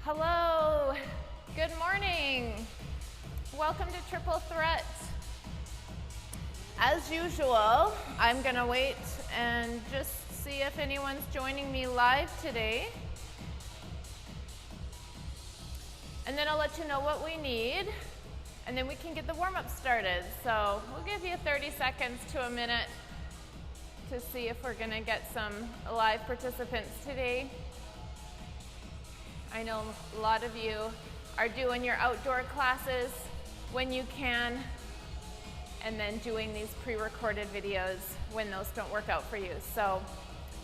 Hello, good morning. Welcome to Triple Threat. As usual, I'm gonna wait and just see if anyone's joining me live today. And then I'll let you know what we need, and then we can get the warm-up started. So we'll give you 30 seconds to a minute to see if we're gonna get some live participants today. I know a lot of you are doing your outdoor classes when you can, and then doing these pre-recorded videos when those don't work out for you. So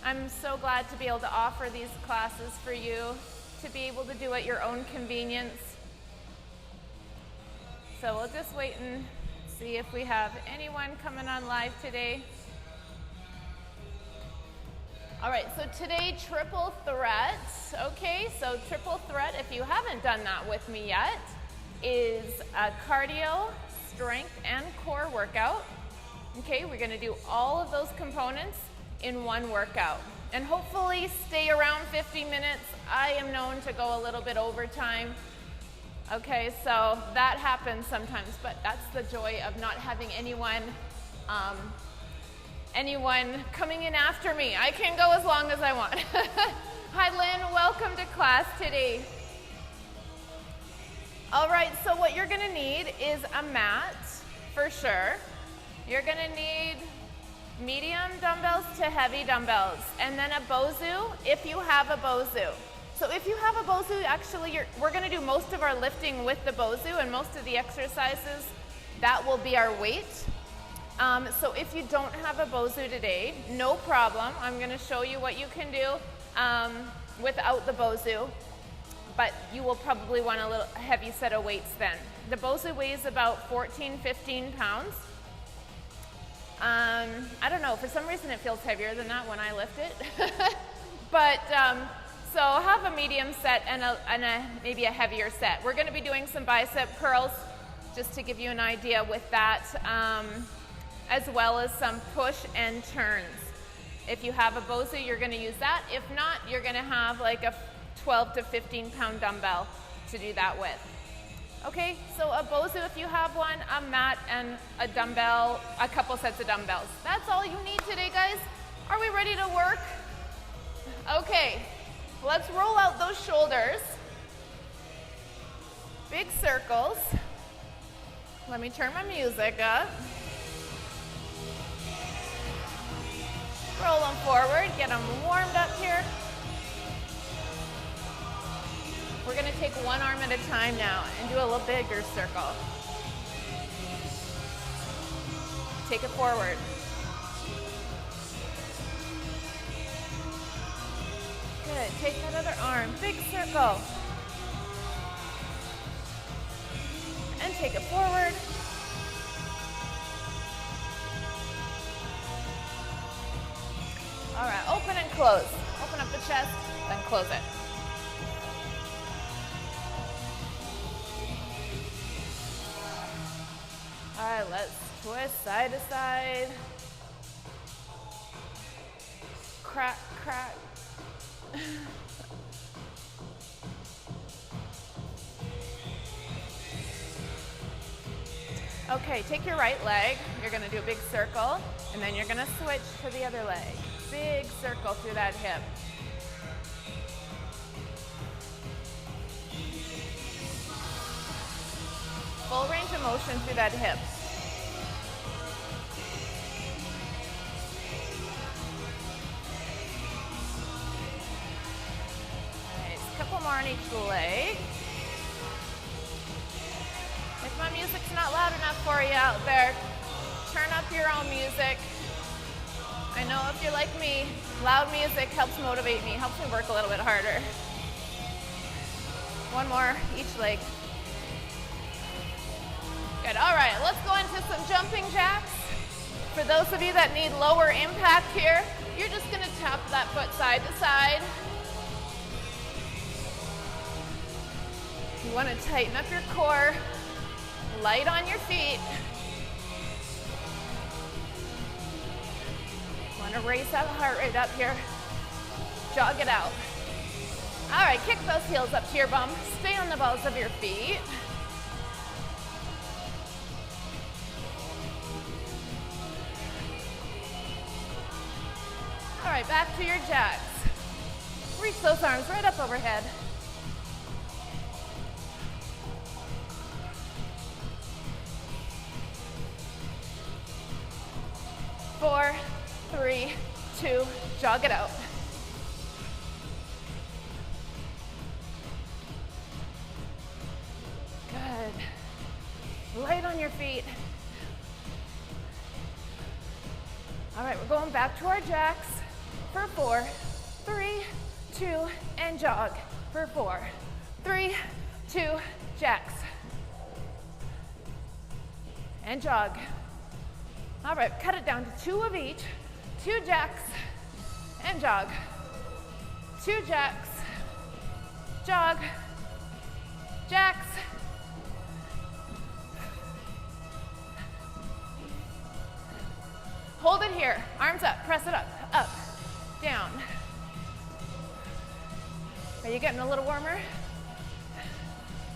I'm so glad to be able to offer these classes for you to be able to do at your own convenience. So we'll just wait and see if we have anyone coming on live today. All right, so today, triple threat, okay? So triple threat, if you haven't done that with me yet, is a cardio, strength, and core workout. Okay, we're gonna do all of those components in one workout. And hopefully stay around 50 minutes. I am known to go a little bit over time. Okay, so that happens sometimes, but that's the joy of not having anyone coming in after me. I can go as long as I want. Hi, Lynn. Welcome to class today. All right, so what you're going to need is a mat, for sure. You're going to need medium dumbbells to heavy dumbbells, and then a BOSU if you have a BOSU. So if you have a BOSU, actually, we're going to do most of our lifting with the BOSU, and most of the exercises, that will be our weight. So if you don't have a BOSU today, no problem. I'm going to show you what you can do without the BOSU, but you will probably want a little heavy set of weights then. The BOSU weighs about 14, 15 pounds. I don't know, for some reason it feels heavier than that when I lift it. But so have a medium set and maybe a heavier set. We're going to be doing some bicep curls just to give you an idea with that. As well as some push and turns. If you have a BOSU, you're going to use that. If not, you're going to have like a 12 to 15 pound dumbbell to do that with. Okay, so a BOSU if you have one, a mat, and a dumbbell, a couple sets of dumbbells. That's all you need today, guys. Are we ready to work? Okay, let's roll out those shoulders. Big circles. Let me turn my music up. Roll them forward, get them warmed up here. We're going to take one arm at a time now and do a little bigger circle. Take it forward. Good, take that other arm, big circle. And take it forward. All right, open and close. Open up the chest, then close it. All right, let's twist side to side. Crack, crack. Okay, take your right leg. You're gonna do a big circle, and then you're gonna switch to the other leg. Big circle through that hip. Full range of motion through that hip. Nice. A couple more on each leg. If my music's not loud enough for you out there, turn up your own music. I know if you're like me, loud music helps motivate me, helps me work a little bit harder. One more, each leg. Good, all right, let's go into some jumping jacks. For those of you that need lower impact here, you're just gonna tap that foot side to side. You wanna tighten up your core, light on your feet. Want to raise that heart rate up here. Jog it out. All right. right, kick those heels up to your bum. Stay on the balls of your feet. All right, back to your jacks. Reach those arms right up overhead. Four, three, two, jog it out. Good. Light on your feet. All right, we're going back to our jacks for 4, 3, 2, and jog for 4, 3, 2, jacks. And jog. All right, cut it down to 2 of each. 2 jacks and jog. 2 jacks, jog, jacks. Hold it here, arms up, press it up, up, down. Are you getting a little warmer?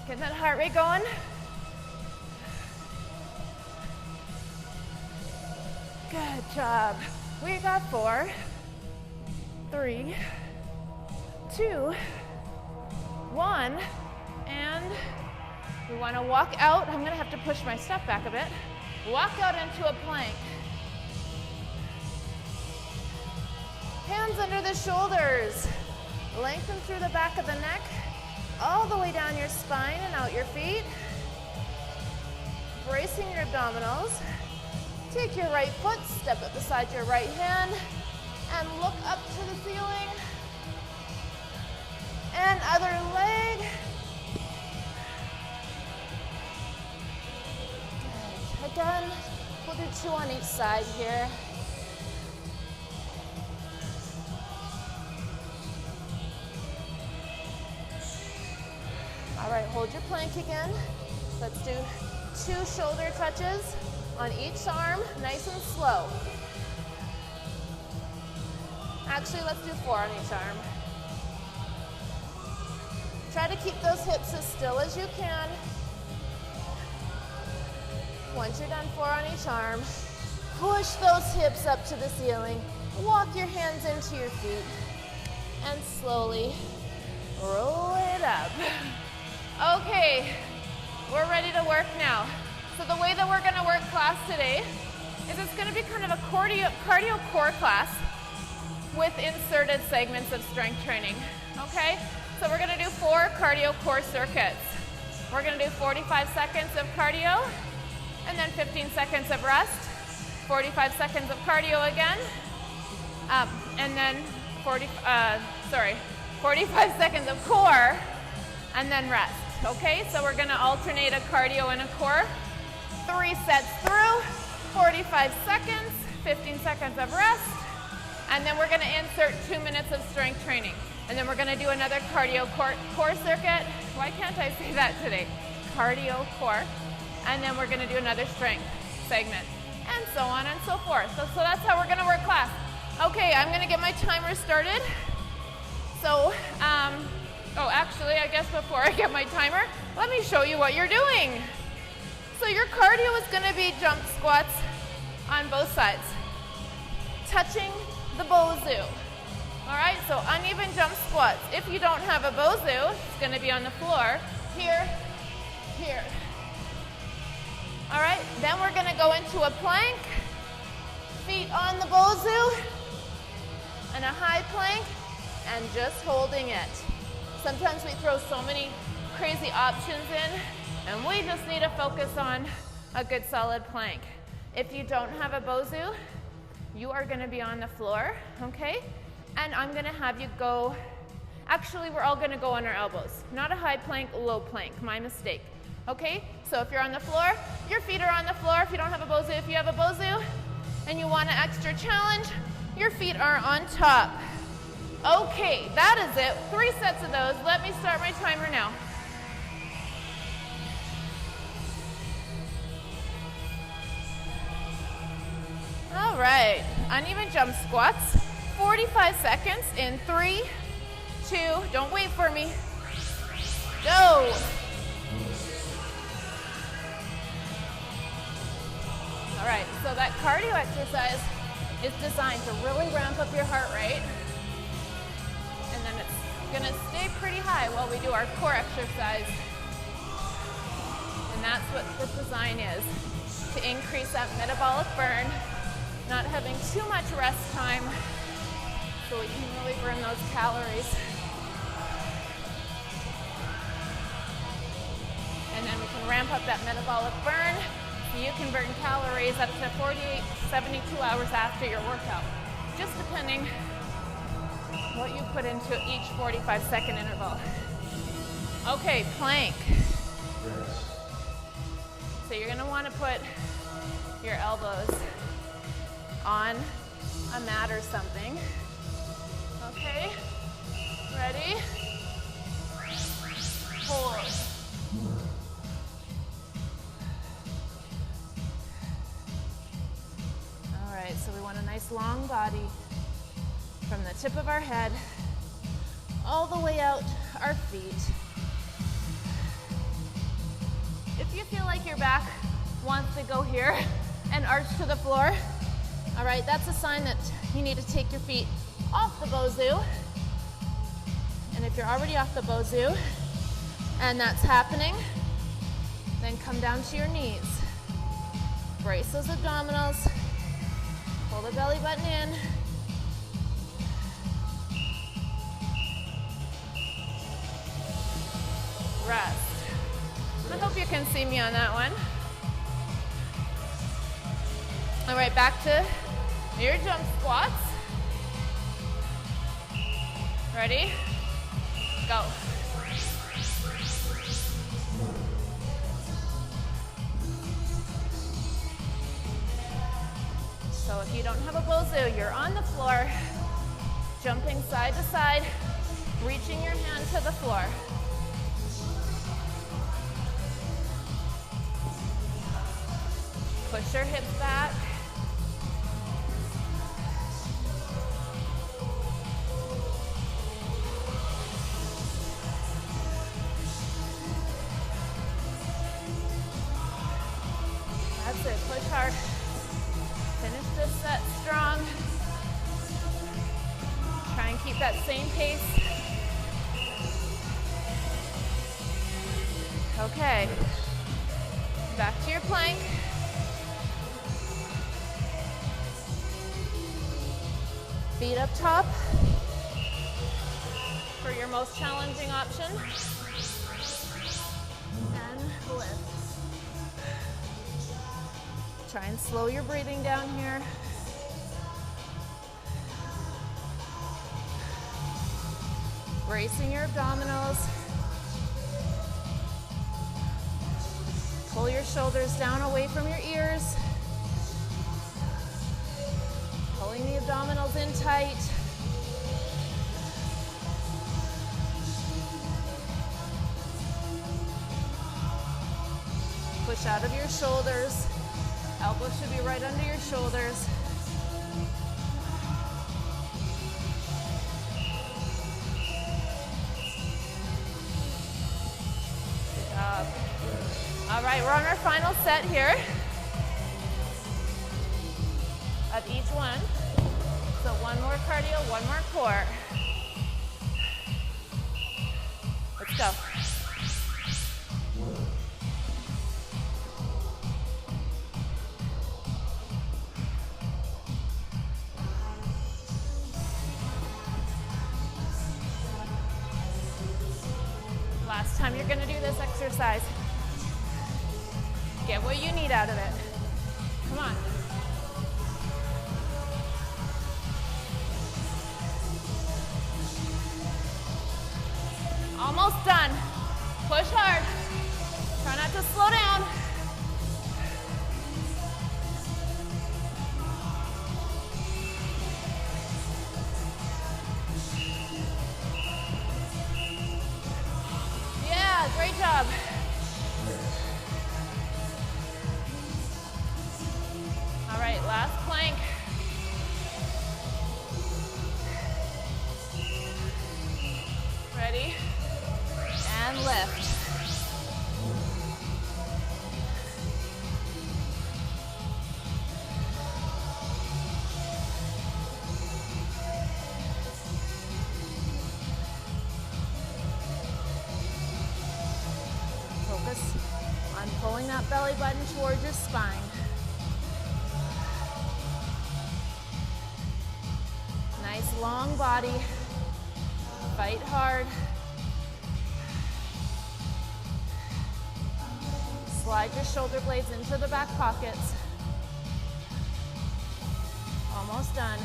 Getting that heart rate going? Good job. We got 4, 3, 2, 1, and we want to walk out. I'm going to have to push my step back a bit. Walk out into a plank. Hands under the shoulders. Lengthen through the back of the neck, all the way down your spine and out your feet. Bracing your abdominals. Take your right foot, step it beside your right hand, and look up to the ceiling. And other leg. Good. Again, we'll do 2 on each side here. All right, hold your plank again. Let's do 2 shoulder touches on each arm, nice and slow. Actually, let's do 4 on each arm. Try to keep those hips as still as you can. Once you're done 4 on each arm, push those hips up to the ceiling. Walk your hands into your feet and slowly roll it up. Okay, we're ready to work now. So the way that we're going to work class today is it's going to be kind of a cardio core class with inserted segments of strength training, okay? So we're going to do 4 cardio core circuits. We're going to do 45 seconds of cardio, and then 15 seconds of rest, 45 seconds of cardio again, and then 45 seconds of core, and then rest, okay? So we're going to alternate a cardio and a core. 3 sets through, 45 seconds, 15 seconds of rest, and then we're going to insert 2 minutes of strength training. And then we're going to do another cardio core circuit. Why can't I say that today? Cardio core. And then we're going to do another strength segment, and so on and so forth. So that's how we're going to work class. Okay, I'm going to get my timer started. So, actually, I guess before I get my timer, let me show you what you're doing. So your cardio is going to be jump squats on both sides, touching the bozu. All right, so uneven jump squats. If you don't have a bozu, it's going to be on the floor, here, here. All right, then we're going to go into a plank, feet on the bozu, and a high plank, and just holding it. Sometimes we throw so many crazy options in, and we just need to focus on a good solid plank. If you don't have a bozu, you are going to be on the floor, okay? And I'm going to have you go, actually we're all going to go on our elbows. Not a high plank, low plank, my mistake. Okay, so if you're on the floor, your feet are on the floor. If you don't have a bozu, if you have a bozu and you want an extra challenge, your feet are on top. Okay, that is it. 3 sets of those. Let me start my timer now. All right, uneven jump squats. 45 seconds in 3, 2, don't wait for me. Go. All right, so that cardio exercise is designed to really ramp up your heart rate. And then it's gonna stay pretty high while we do our core exercise. And that's what the design is, to increase that metabolic burn, not having too much rest time, so we can really burn those calories. And then we can ramp up that metabolic burn. You can burn calories up to 48, 72 hours after your workout, just depending what you put into each 45-second interval. Okay, plank. So you're gonna wanna put your elbows on a mat or something. Okay, ready? Hold. So we want a nice long body from the tip of our head all the way out our feet. If you feel like your back wants to go here and arch to the floor, all right, that's a sign that you need to take your feet off the Bozu. And if you're already off the Bozu and that's happening, then come down to your knees. Brace those abdominals. Pull the belly button in. Rest. I hope you can see me on that one. All right, back to your jump squats. Ready? Go. So if you don't have a Bozu, you're on the floor, jumping side to side, reaching your hand to the floor. Push your hips back. That's it, push hard. Finish this set strong. Try and keep that same pace. Okay, back to your plank. Feet up top for your most challenging option. And lift. Try and slow your breathing down here. Bracing your abdominals. Pull your shoulders down away from your ears. Pulling the abdominals in tight. Push out of your shoulders. Elbows should be right under your shoulders. Good job. All right, we're on our final set here of each one. So one more cardio, one more core. Let's go. Last time you're gonna do this exercise. Get what you need out of it. Come on. Almost done. Push hard. Try not to slow down. Yeah, great job. All right, last plank. and lift. Focus on pulling that belly button towards your spine. Nice long body. Fight hard. Slide your shoulder blades into the back pockets. Almost done.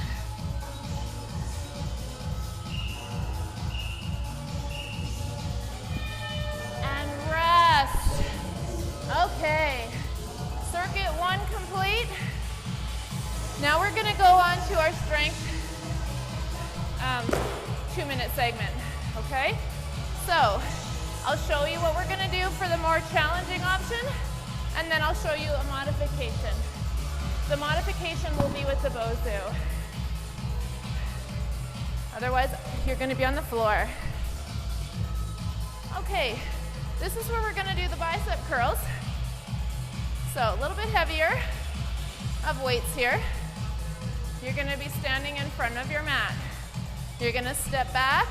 And rest. Okay. Circuit 1 complete. Now we're going to go on to our strength 2-minute segment, okay? So, I'll show you what we're gonna do for the more challenging option, and then I'll show you a modification. The modification will be with the Bozu. Otherwise, you're gonna be on the floor. Okay, this is where we're gonna do the bicep curls. So, a little bit heavier of weights here. You're gonna be standing in front of your mat. You're gonna step back,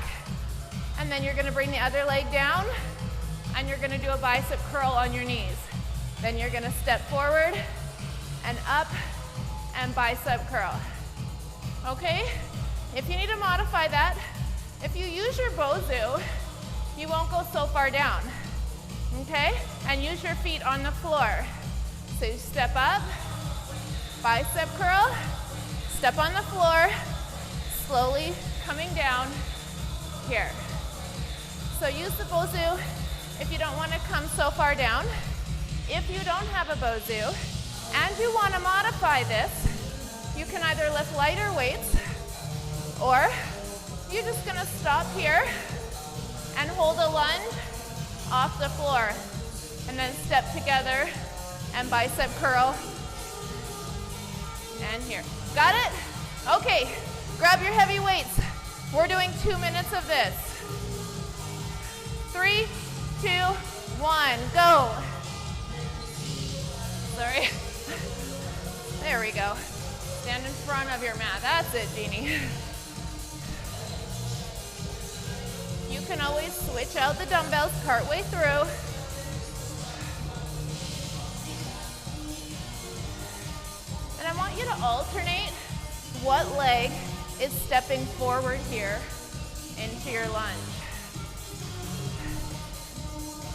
and then you're gonna bring the other leg down, and you're gonna do a bicep curl on your knees. Then you're gonna step forward, and up, and bicep curl. Okay? If you need to modify that, if you use your Bozu, you won't go so far down. Okay? And use your feet on the floor. So you step up, bicep curl, step on the floor, slowly coming down here. So use the Bozu if you don't want to come so far down. If you don't have a Bozu and you want to modify this, you can either lift lighter weights or you're just going to stop here and hold a lunge off the floor and then step together and bicep curl and here. Got it? Okay, grab your heavy weights. We're doing 2 minutes of this. 3, 2, 1, go. Sorry. There we go. Stand in front of your mat. That's it, Jeannie. You can always switch out the dumbbells partway through. And I want you to alternate what leg is stepping forward here into your lunge.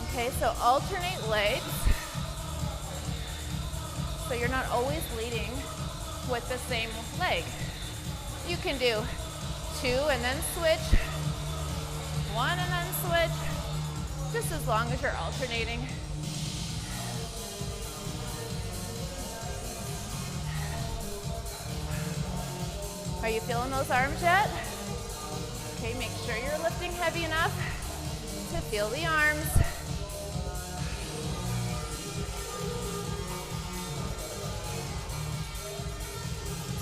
Okay, so alternate legs. So you're not always leading with the same leg. You can do 2 and then switch, 1 and then switch, just as long as you're alternating. Are you feeling those arms yet? Okay, make sure you're lifting heavy enough to feel the arms.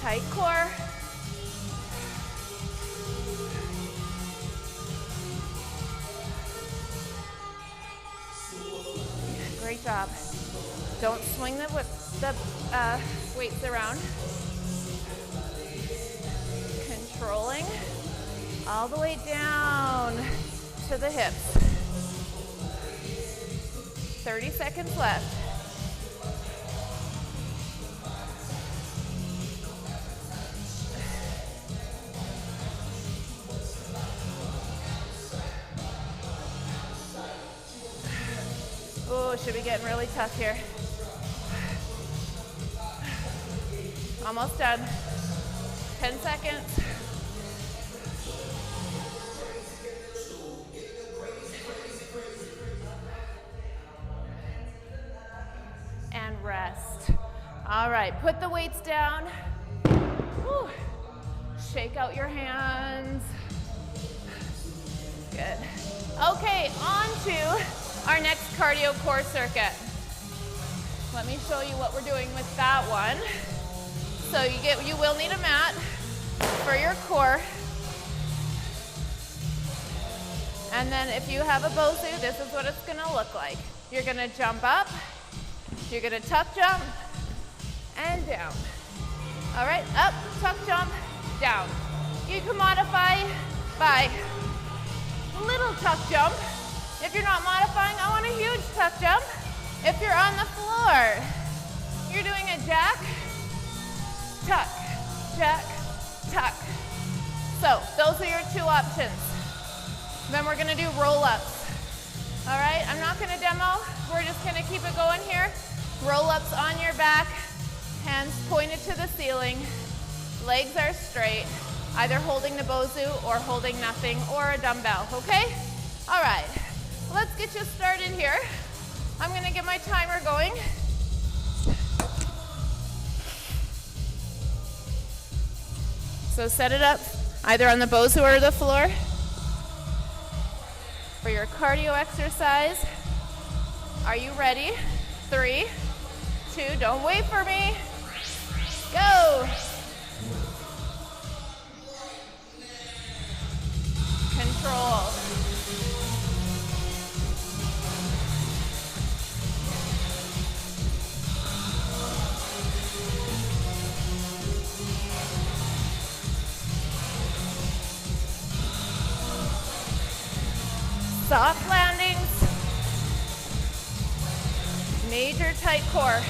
Tight core. Great job. Don't swing the weights around. Controlling all the way down to the hips. 30 seconds left. Oh, should be getting really tough here. Almost done. 10 seconds. And rest. All right, put the weights down. Whew. Shake out your hands. Good. Okay, on to our next cardio core circuit. Let me show you what we're doing with that one. So you will need a mat for your core. And then if you have a bosu, this is what it's gonna look like. You're gonna jump up, you're gonna tuck jump, and down. All right, up, tuck jump, down. You can modify by little tuck jump. If you're not modifying, I want a huge tuck jump. If you're on the floor, you're doing a jack, tuck, jack, tuck. So those are your two options. Then we're gonna do roll-ups. All right, I'm not gonna demo. We're just gonna keep it going here. Roll-ups on your back, hands pointed to the ceiling, legs are straight, either holding the bosu or holding nothing or a dumbbell, okay? All right, let's get you started here. I'm gonna get my timer going. So set it up either on the bosu or the floor for your cardio exercise. Are you ready? 3, 2, don't wait for me. Go. Control. Soft landings. Major tight core.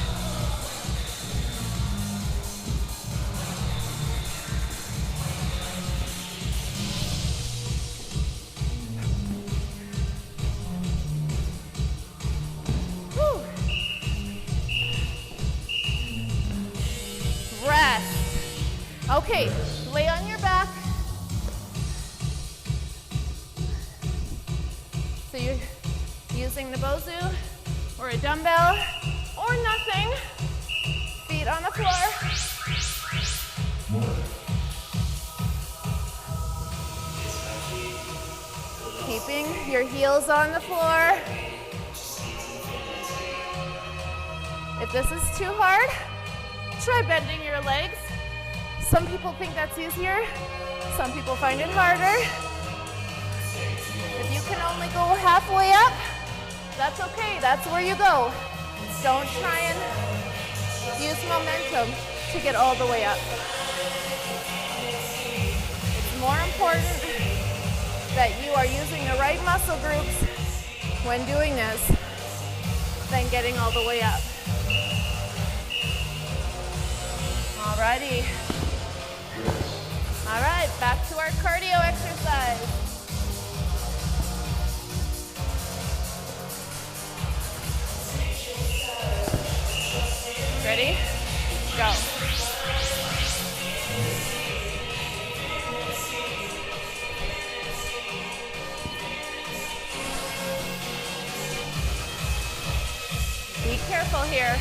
Whew. Rest. Okay, lay on your back. So you're using the bosu or a dumbbell or nothing. Feet on the floor. Keeping your heels on the floor. If this is too hard, try bending your legs. Some people think that's easier. Some people find it harder. If you can only go halfway up, that's okay, that's where you go. Don't try and use momentum to get all the way up. It's more important that you are using the right muscle groups when doing this than getting all the way up. Alrighty. All right, back to our cardio exercise. Ready? Go. Be careful here.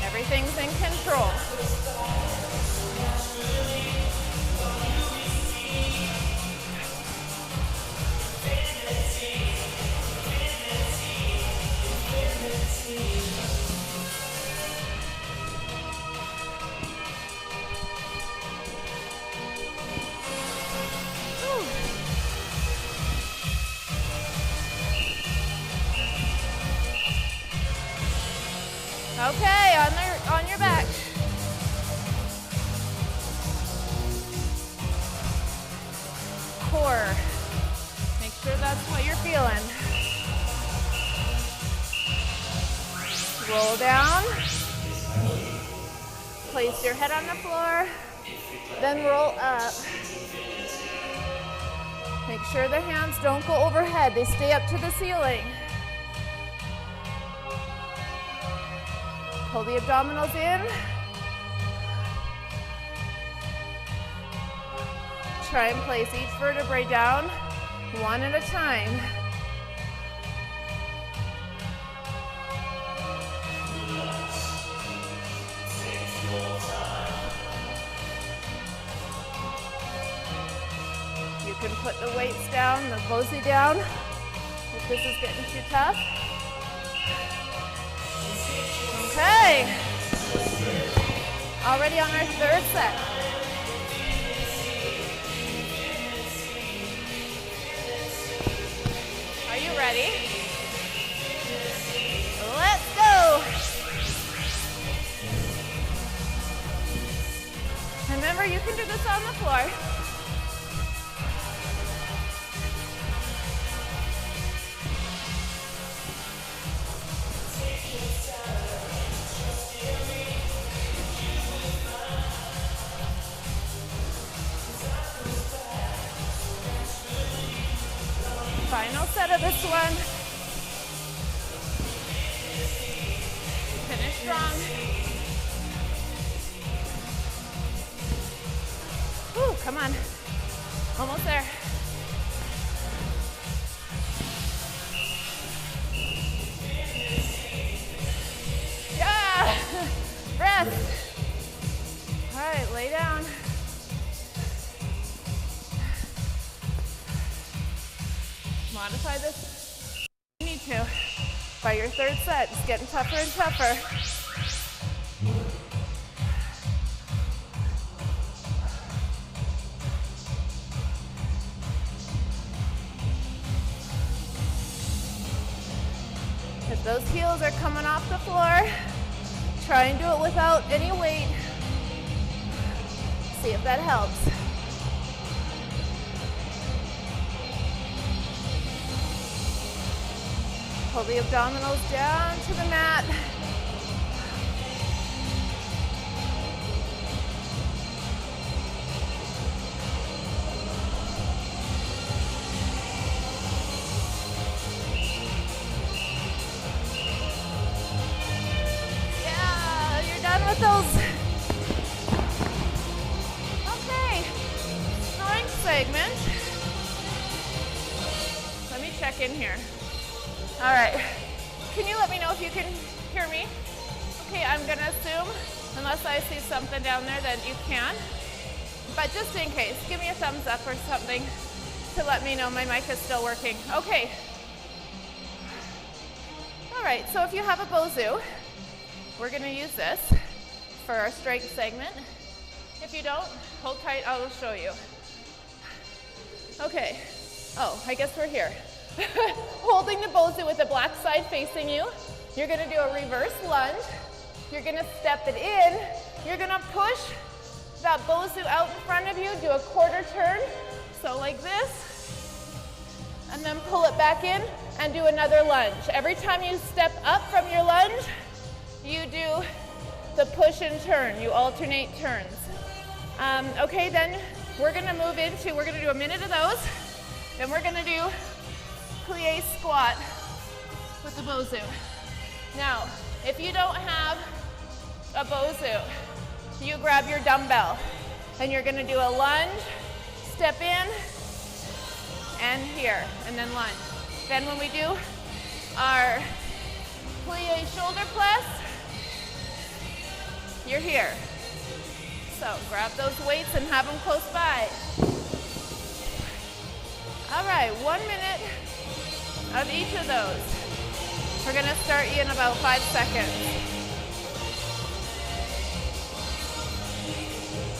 Everything's in control. Okay, on your back. Core. Make sure that's what you're feeling. Roll down. Place your head on the floor. Then roll up. Make sure the hands don't go overhead. They stay up to the ceiling. Pull the abdominals in. Try and place each vertebrae down, one at a time. You can put the weights down, the bosu down, if this is getting too tough. Okay, already on our third set. Final set of this one. Finish strong. Whew, come on. Almost there. Yeah! Rest. All right, lay down. Modify this if you need to. By your third set, it's getting tougher and tougher. If those heels are coming off the floor, try and do it without any weight. See if that helps. Pull the abdominals down to the mat. Yeah, you're done with those. Okay, strength segment. Let me check in here. All right, can you let me know if you can hear me? Okay, I'm gonna assume, unless I see something down there, that you can. But just in case, give me a thumbs up or something to let me know my mic is still working. Okay. All right, so if you have a Bozu, we're gonna use this for our strength segment. If you don't, hold tight, I will show you. Okay, oh, I guess we're here. Holding the Bozu with the black side facing you. You're gonna do a reverse lunge. You're gonna step it in. You're gonna push that Bozu out in front of you, do a quarter turn. So like this. And then pull it back in and do another lunge. Every time you step up from your lunge, you do the push and turn. You alternate turns. Okay, then we're gonna move into, we're gonna do a minute of those. Then we're gonna do plie squat with the Bozu. Now, if you don't have a Bozu, you grab your dumbbell and you're gonna do a lunge, step in, and here, and then lunge. Then when we do our plie shoulder press, you're here. So grab those weights and have them close by. All right, 1 minute of each of those. We're gonna start you in about 5 seconds.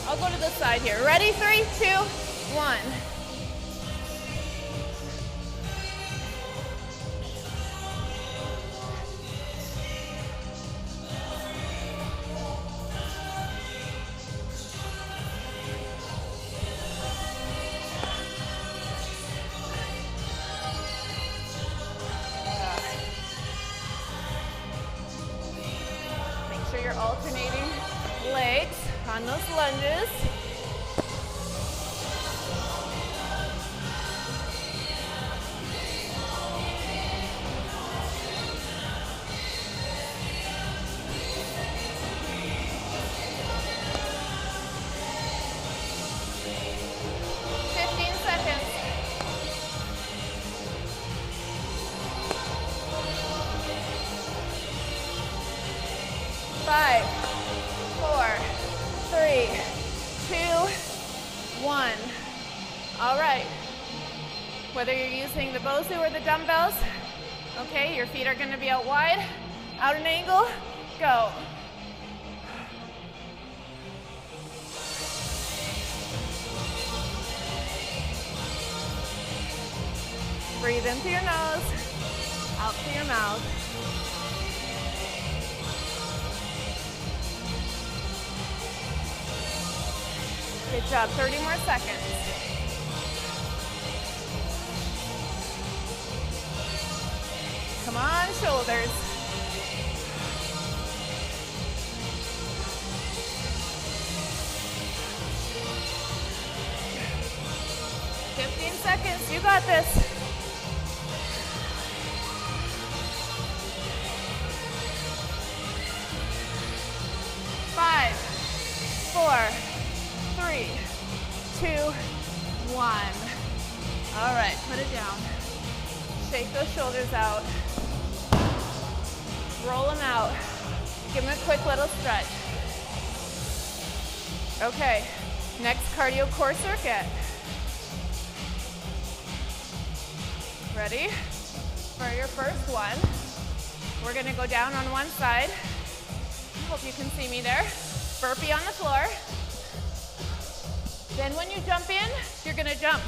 I'll go to the side here. Ready? 3, 2, 1. You're alternating legs on those lunges. Whether you're using the Bozu or the dumbbells, okay, your feet are going to be out wide, out an angle, go. Breathe in through your nose, out through your mouth. Good job, 30 more seconds. Come on, shoulders. Seconds, you got this. 4, 3, 2, 1. All right, put it down. Shake those shoulders out. Roll them out. Give them a quick little stretch. Okay, next cardio core circuit. Ready? For your first one, we're gonna go down on one side. Hope you can see me there. Burpee on the floor. Then when you jump in, you're gonna jump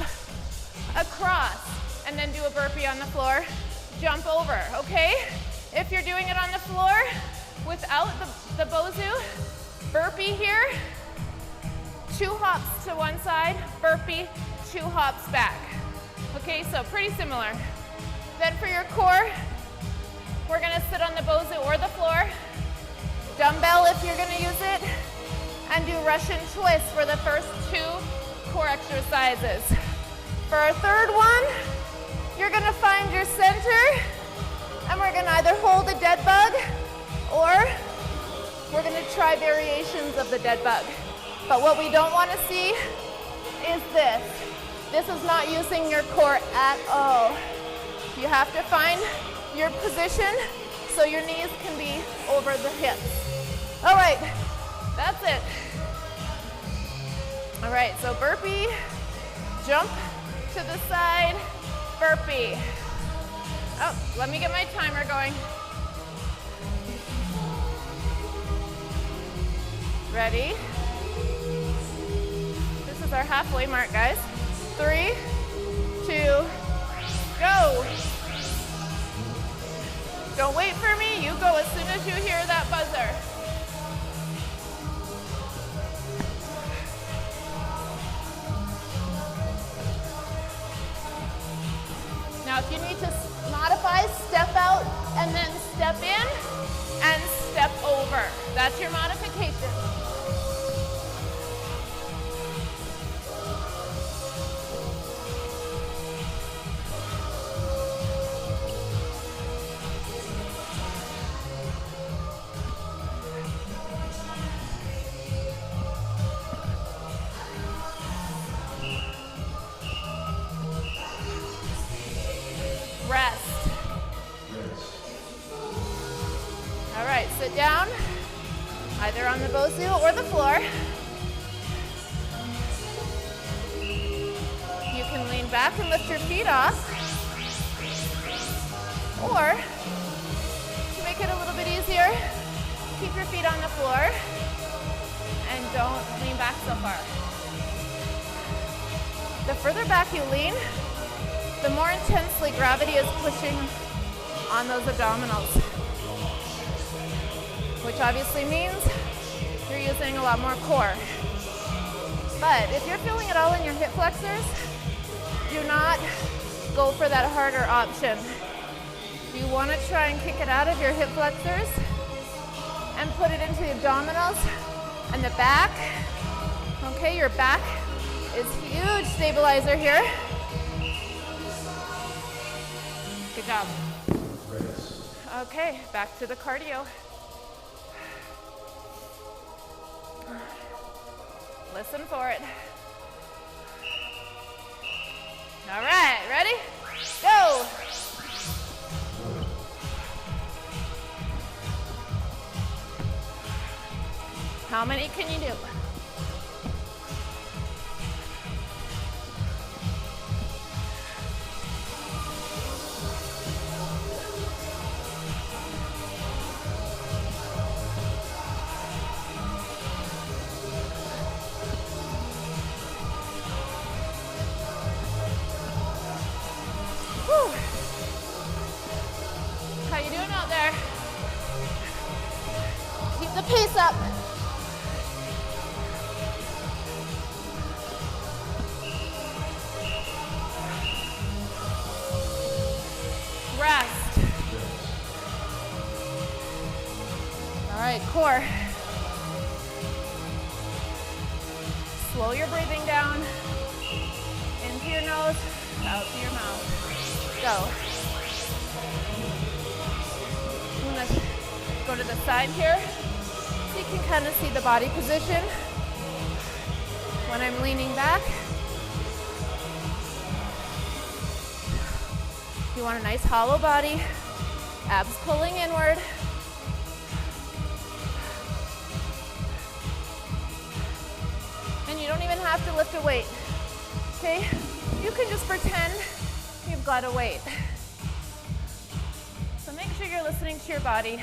across and then do a burpee on the floor. Jump over, okay? If you're doing it on the floor without the Bozu, burpee here, 2 hops to one side, burpee, 2 hops back. Okay, so pretty similar. Then for your core, we're gonna sit on the Bozu or the floor, dumbbell if you're gonna use it, and do Russian twist for the first 2 core exercises. For our third one, you're gonna find your center, and we're gonna either hold a dead bug, or we're gonna try variations of the dead bug. But what we don't wanna see is this. This is not using your core at all. You have to find your position so your knees can be over the hips. All right, that's it. All right, so burpee, jump to the side, burpee. Oh, let me get my timer going. Ready? This is our halfway mark, guys. 3, 2, go. Don't wait for me, you go as soon as you hear that buzzer. Now if you need to modify, step out and then step in and step over. That's your modification. Rest. All right, sit down, either on the Bozu or the floor. You can lean back and lift your feet off, or to make it a little bit easier, keep your feet on the floor and don't lean back so far. The further back you lean, the more intensely gravity is pushing on those abdominals, which obviously means you're using a lot more core. But if you're feeling it all in your hip flexors, do not go for that harder option. You want to try and kick it out of your hip flexors and put it into the abdominals and the back. Okay, your back is huge stabilizer here. Good job. Okay, back to the cardio. Listen for it. All right, ready? Go! How many can you do? How you doing out there? Keep the pace up. Rest. All right, core. Slow your breathing down. Into your nose, out to your mouth. Go. I'm gonna go to the side here so you can kind of see the body position. When I'm leaning back, you want a nice hollow body, abs pulling inward. And you don't even have to lift a weight, okay? You can just pretend you've got a weight. So make sure you're listening to your body.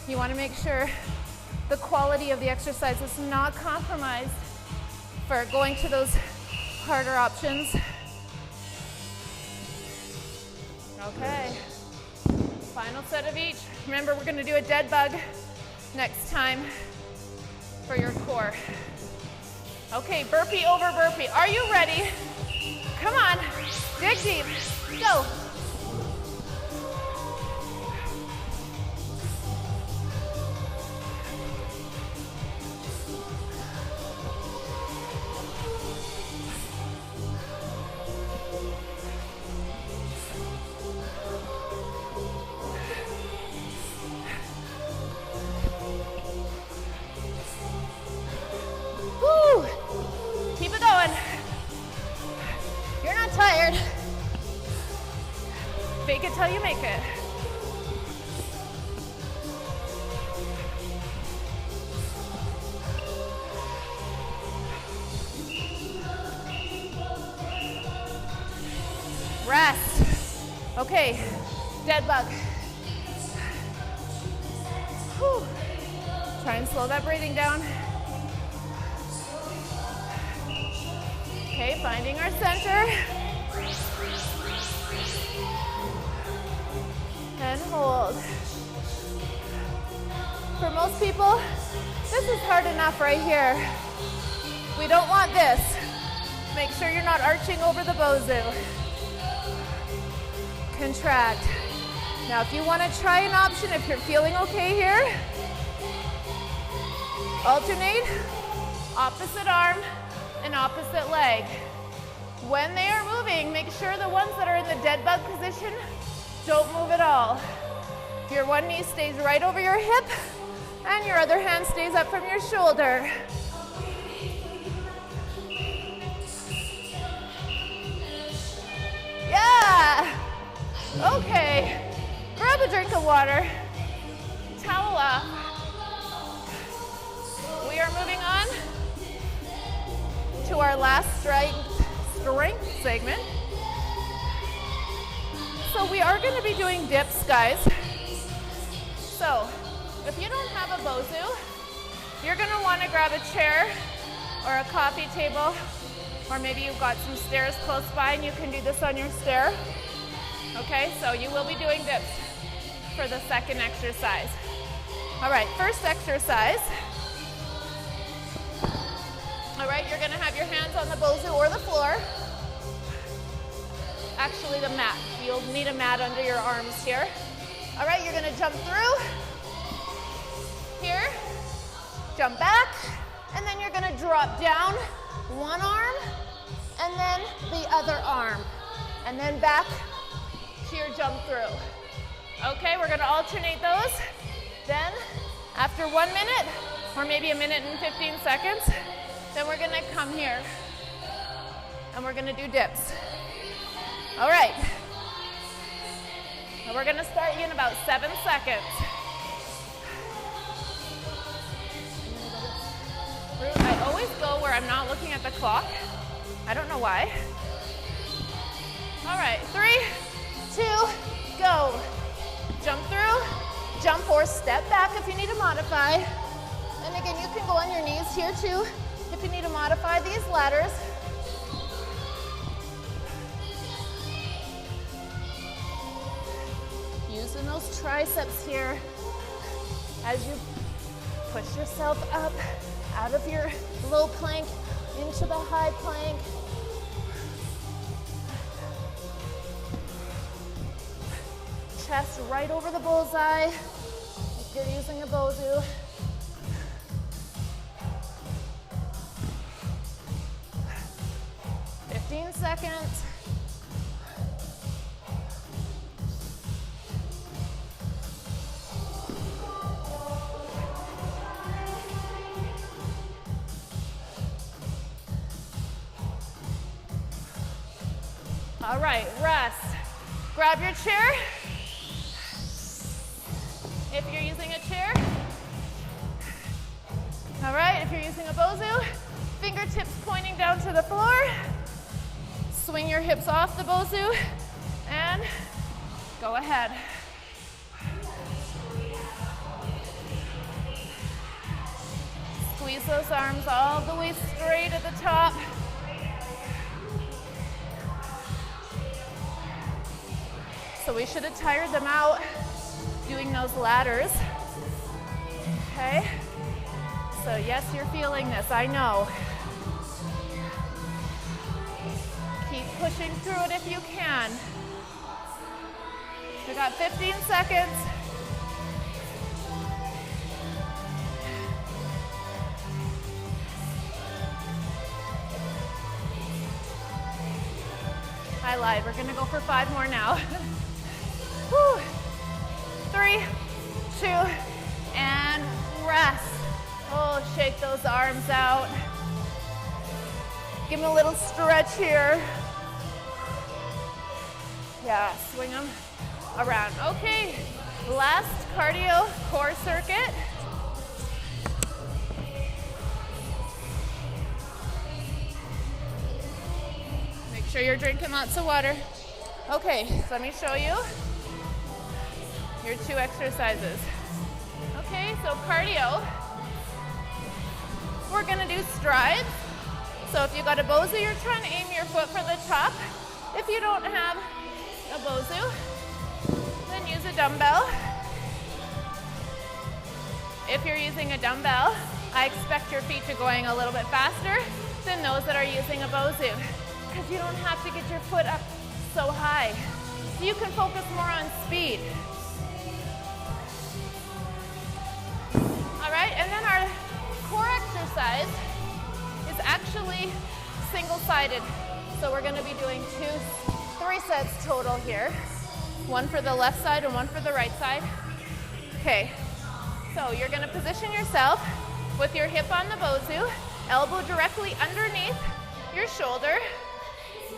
You want to make sure the quality of the exercise is not compromised for going to those harder options. Okay, final set of each. Remember, we're going to do a dead bug next time for your core. Okay, burpee over burpee. Are you ready? Come on, dig deep, go. Fake it till you make it. Rest. Okay, dead bug. Whew. Try and slow that breathing down. Okay, finding our center. And hold. For most people, this is hard enough right here. We don't want this. Make sure you're not arching over the bozu. Contract. Now, if you want to try an option, if you're feeling okay here, alternate opposite arm and opposite leg. When they are moving, make sure the ones that are in the dead bug position don't move at all. Your one knee stays right over your hip and your other hand stays up from your shoulder. Yeah! Okay, grab a drink of water, towel off. We are moving on to our last strength segment. So we are going to be doing dips, guys. So if you don't have a bozu, you're going to want to grab a chair or a coffee table, or maybe you've got some stairs close by and you can do this on your stair. Okay, so you will be doing dips for the second exercise. All right, first exercise. All right, you're going to have your hands on the bozu or the floor. Actually, the mat. You'll need a mat under your arms here. All right, you're going to jump through. Here, jump back, and then you're going to drop down one arm, and then the other arm, and then back to your jump through. Okay, we're going to alternate those. Then, after 1 minute, or maybe 1 minute and 15 seconds, then we're going to come here, and we're going to do dips. All right. And we're going to start you in about 7 seconds. I always go where I'm not looking at the clock. I don't know why. All right, 3, 2, go. Jump through, jump or step back if you need to modify. And again, you can go on your knees here too if you need to modify these ladders. Using those triceps here as you push yourself up out of your low plank into the high plank. Chest right over the bullseye if you're using a bozu. "15 seconds. All right, rest. Grab your chair. If you're using a chair. All right, if you're using a Bosu, fingertips pointing down to the floor. Swing your hips off the Bosu and go ahead. Squeeze those arms all the way straight at the top. So we should have tired them out doing those ladders. Okay. So yes, you're feeling this, I know. Keep pushing through it if you can. We got 15 seconds. I lied, we're gonna go for 5 more now. Whew. 3, 2, and rest. Oh, shake those arms out. Give them a little stretch here. Yeah, swing them around. Okay, last cardio core circuit. Make sure you're drinking lots of water. Okay, so let me show you your 2 exercises. Okay, so cardio. We're gonna do strides. So if you got a Bosu, you're trying to aim your foot for the top. If you don't have a Bosu, then use a dumbbell. If you're using a dumbbell, I expect your feet to go a little bit faster than those that are using a Bosu, because you don't have to get your foot up so high. So you can focus more on speed. All right, and then our core exercise is actually single-sided. So we're gonna be doing 3 sets total here. 1 for the left side and 1 for the right side. Okay, so you're gonna position yourself with your hip on the Bosu, elbow directly underneath your shoulder,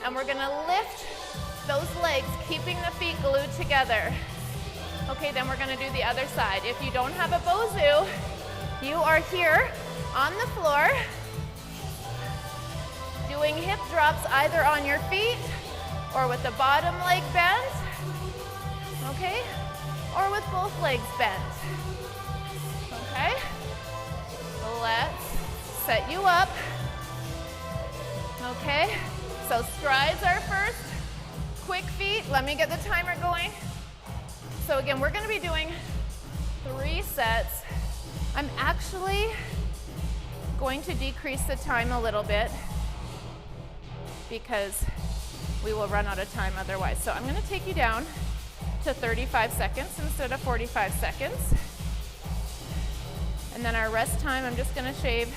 and we're gonna lift those legs, keeping the feet glued together. Okay, then we're gonna do the other side. If you don't have a Bosu, you are here on the floor doing hip drops either on your feet or with the bottom leg bent, okay? Or with both legs bent, okay? Let's set you up, okay? So strides are first, quick feet. Let me get the timer going. So again, we're gonna be doing 3 sets. I'm actually going to decrease the time a little bit because we will run out of time otherwise. So I'm gonna take you down to 35 seconds instead of 45 seconds. And then our rest time, I'm just gonna shave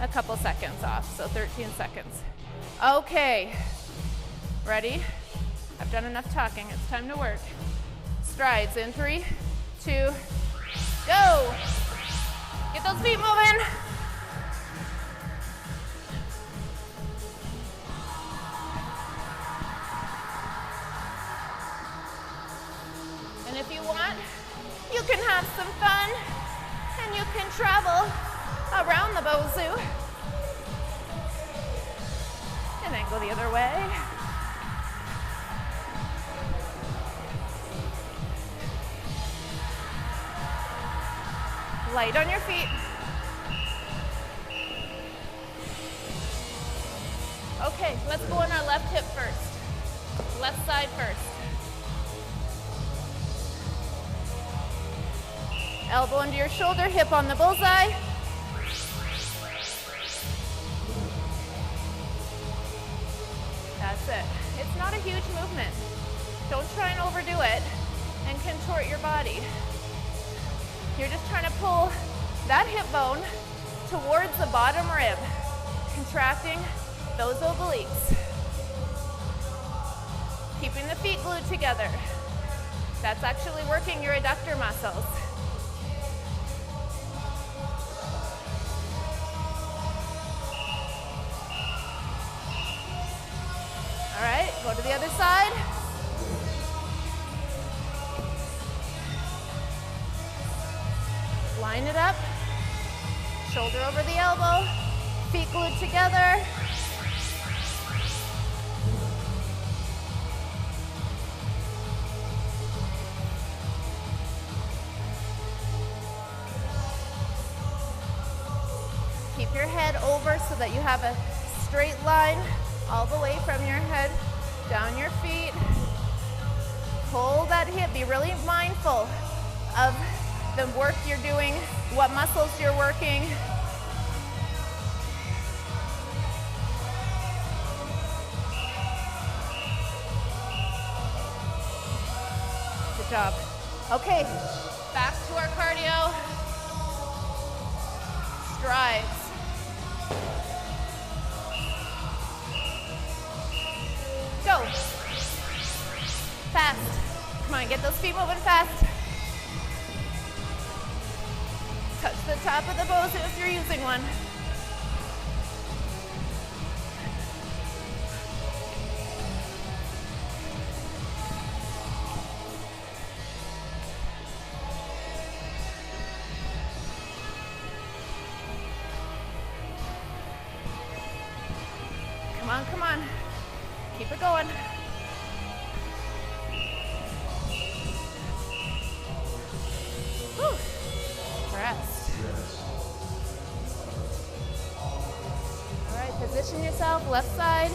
a couple seconds off, so 13 seconds. Okay, ready? I've done enough talking, it's time to work. Strides in 3, 2, go. Get those feet moving. And if you want, you can have some fun and you can travel around the Bosu and then go the other way. Light on your feet. Okay, let's go on our left hip first. Left side first. Elbow under your shoulder, hip on the bullseye. That's it. It's not a huge movement. Don't try and overdo it and contort your body. You're just trying to pull that hip bone towards the bottom rib, contracting those obliques. Keeping the feet glued together. That's actually working your adductor muscles. All right. Go to the other side. Line it up. Shoulder over the elbow. Feet glued together. Keep your head over so that you have a straight line all the way from your head down your feet. Hold that hip. Be really mindful of the work you're doing, what muscles you're working. Good job. Okay, back to our cardio. Strides. Go. Fast. Come on, get those feet moving fast. Touch the top of the bows if you're using one. Come on, come on. Keep it going. Whew. Rest. All right, position yourself, left side.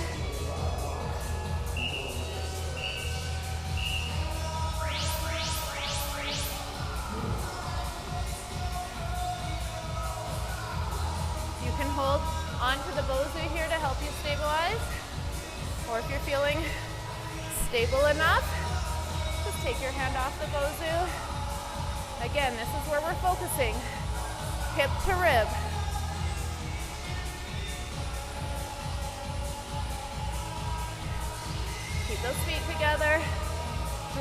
You can hold onto the bosu here to help you stabilize. Or if you're feeling stable enough, just take your hand off the bosu. Again, this is where we're focusing. Hip to rib. Keep those feet together.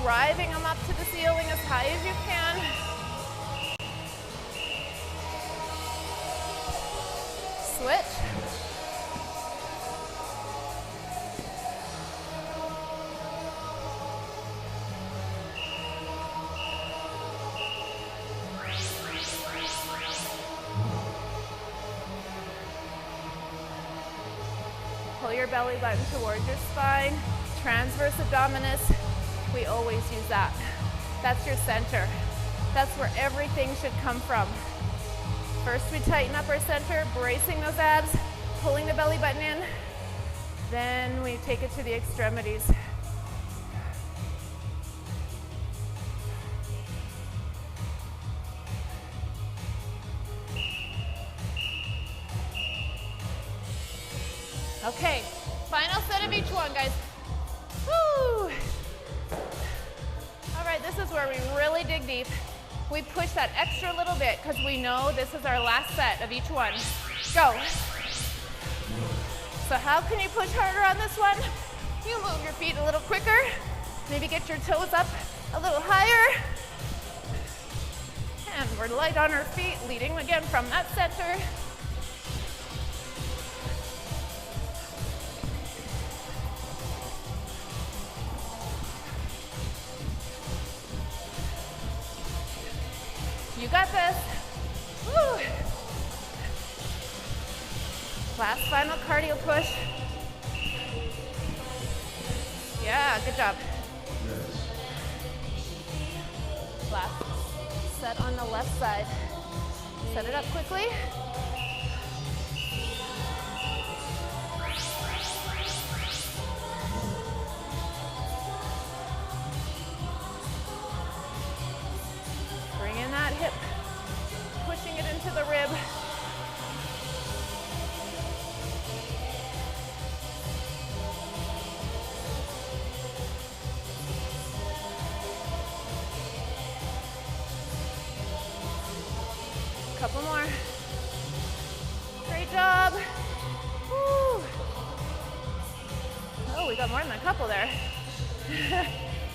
Driving them up to the ceiling as high as you can. Switch. Pull your belly button towards your spine. Transverse abdominis, we always use that. That's your center. That's where everything should come from. First we tighten up our center, bracing those abs, pulling the belly button in. Then we take it to the extremities. Okay, final set of each one, guys. Woo! All right, this is where we really dig deep. We push that extra little bit because we know this is our last set of each one. Go. So how can you push harder on this one? You move your feet a little quicker. Maybe get your toes up a little higher. And we're light on our feet, leading again from that center. You got this. Woo. Last final cardio push. Yeah, good job. Last set on the left side. Set it up quickly. Bring in that hip, pushing it into the rib. Couple more. Great job. Woo. Oh, we got more than a couple there.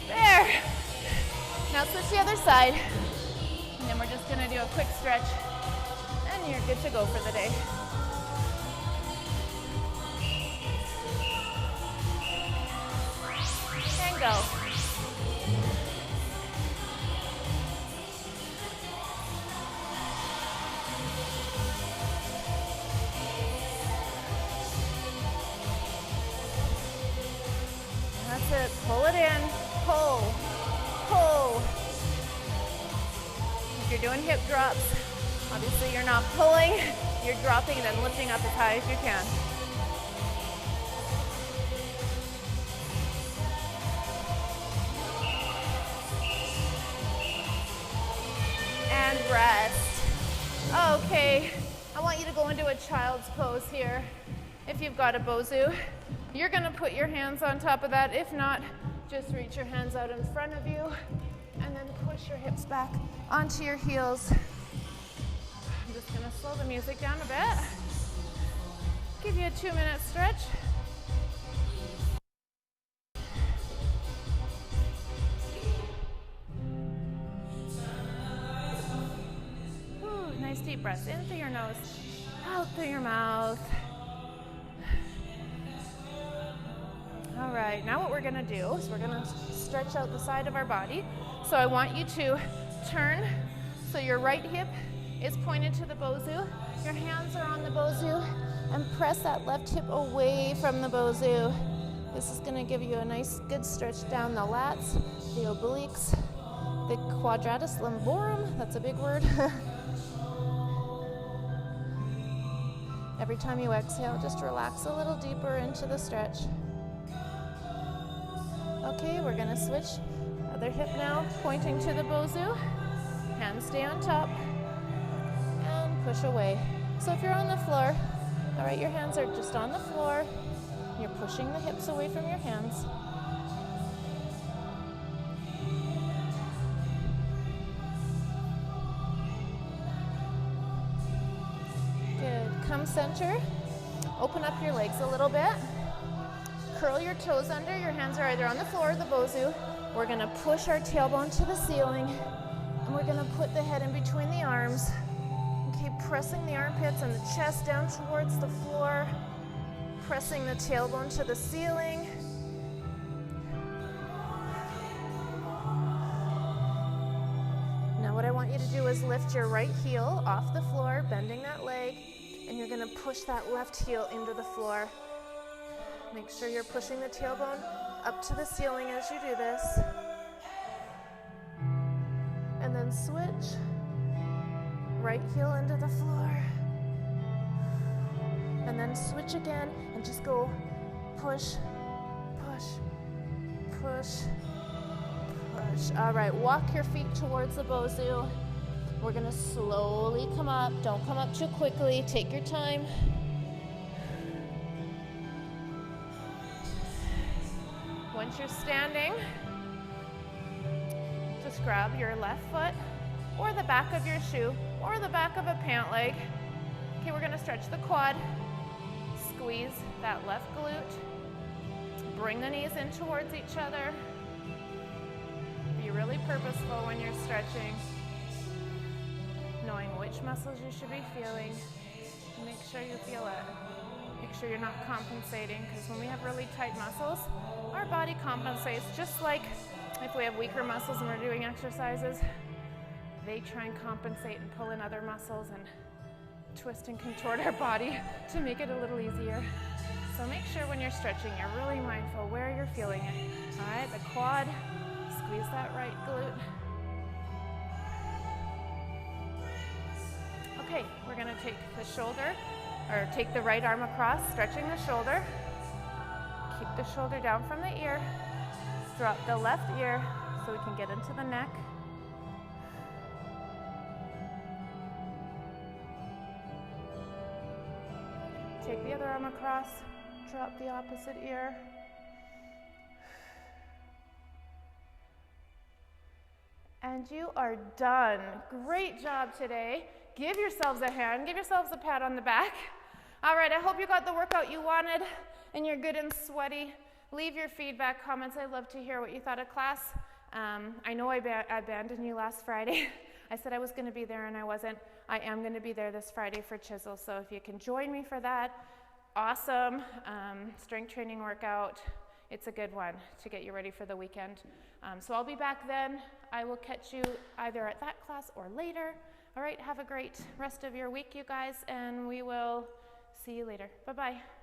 There. Now switch the other side. And then we're just gonna do a quick stretch. And you're good to go for the day. go. That's it. Pull it in. Pull. Pull. If you're doing hip drops, obviously you're not pulling. You're dropping and then lifting up as high as you can. And rest. Okay, I want you to go into a child's pose here. If you've got a bozu, you're gonna put your hands on top of that. If not, just reach your hands out in front of you and then push your hips back onto your heels. I'm just gonna slow the music down a bit. Give you a 2-minute stretch. Ooh, nice deep breaths in through your nose, out through your mouth. All right, now what we're gonna do is we're gonna stretch out the side of our body. So I want you to turn so your right hip is pointed to the bozu. Your hands are on the bozu and press that left hip away from the bozu. This is gonna give you a nice good stretch down the lats, the obliques, the quadratus lumborum, that's a big word. Every time you exhale, just relax a little deeper into the stretch. Okay, we're gonna switch. Other hip now, pointing to the bozu. Hands stay on top. And push away. So if you're on the floor, all right, your hands are just on the floor. You're pushing the hips away from your hands. Good, come center. Open up your legs a little bit. Curl your toes under, your hands are either on the floor or the bozu. We're gonna push our tailbone to the ceiling and we're gonna put the head in between the arms. Keep pressing the armpits and the chest down towards the floor, pressing the tailbone to the ceiling. Now what I want you to do is lift your right heel off the floor, bending that leg, and you're gonna push that left heel into the floor. Make sure you're pushing the tailbone up to the ceiling as you do this. And then switch. Right heel into the floor. And then switch again and just go push, push, push, push. All right, walk your feet towards the bozu. We're gonna slowly come up. Don't come up too quickly. Take your time. Once you're standing, just grab your left foot or the back of your shoe or the back of a pant leg. Okay, we're gonna stretch the quad. Squeeze that left glute. Bring the knees in towards each other. Be really purposeful when you're stretching. Knowing which muscles you should be feeling. Make sure you feel it. Make sure you're not compensating, because when we have really tight muscles, our body compensates. Just like if we have weaker muscles and we're doing exercises, they try and compensate and pull in other muscles and twist and contort our body to make it a little easier. So make sure when you're stretching, you're really mindful where you're feeling it. All right, the quad, squeeze that right glute. Okay, we're gonna take the shoulder, or take the right arm across, stretching the shoulder. Keep the shoulder down from the ear. Drop the left ear so we can get into the neck. Take the other arm across, drop the opposite ear. And you are done. Great job today. Give yourselves a hand, give yourselves a pat on the back. All right, I hope you got the workout you wanted and you're good and sweaty. Leave your feedback, comments. I'd love to hear what you thought of class. I know I abandoned you last Friday. I said I was going to be there and I wasn't. I am going to be there this Friday for Chisel, so if you can join me for that, awesome. Strength training workout. it's a good one to get you ready for the weekend. So I'll be back then. I will catch you either at that class or later. All right, have a great rest of your week, you guys, and we will see you later. Bye-bye.